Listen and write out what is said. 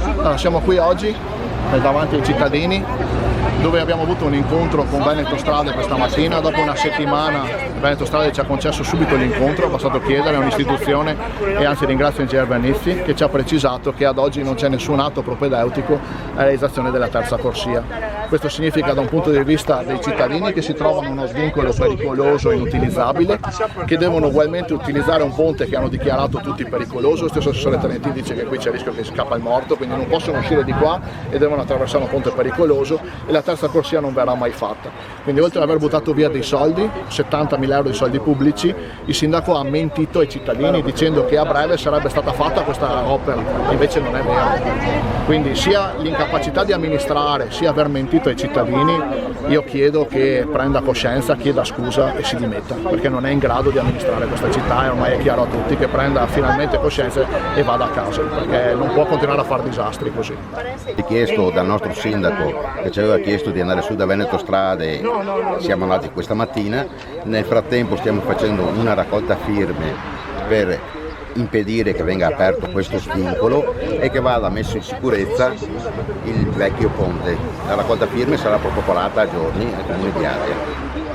Allora, siamo qui oggi davanti ai cittadini dove abbiamo avuto un incontro con Veneto Strade questa mattina. Dopo una settimana Veneto Strade ci ha concesso subito l'incontro, è bastato chiedere, è un'istituzione, e anzi ringrazio Ingegner Vernizzi che ci ha precisato che ad oggi non c'è nessun atto propedeutico alla realizzazione della terza corsia. Questo significa da un punto di vista dei cittadini che si trovano in uno svincolo pericoloso e inutilizzabile, che devono ugualmente utilizzare un ponte che hanno dichiarato tutti pericoloso. Lo stesso assessore Trentini dice che qui c'è il rischio che scappa il morto, quindi non possono uscire di qua e devono attraversare un ponte pericoloso, e la terza corsia non verrà mai fatta. Quindi oltre ad aver buttato via dei soldi, 70.000 euro di soldi pubblici, il sindaco ha mentito ai cittadini dicendo che a breve sarebbe stata fatta questa opera, invece non è vero. Quindi sia l'incapacità di amministrare sia aver mentito ai cittadini, io chiedo che prenda coscienza, chieda scusa e si dimetta, perché non è in grado di amministrare questa città, e ormai è chiaro a tutti, che prenda finalmente coscienza e vada a casa, perché non può continuare a fare disastri così. Richiesto dal nostro sindaco, che ci aveva chiesto di andare su da Veneto Strade, siamo andati questa mattina. Nel frattempo stiamo facendo una raccolta firme per impedire che venga aperto questo svincolo e che vada messo in sicurezza il vecchio ponte. La raccolta firme sarà protocolata a giorni al comune di Ardea.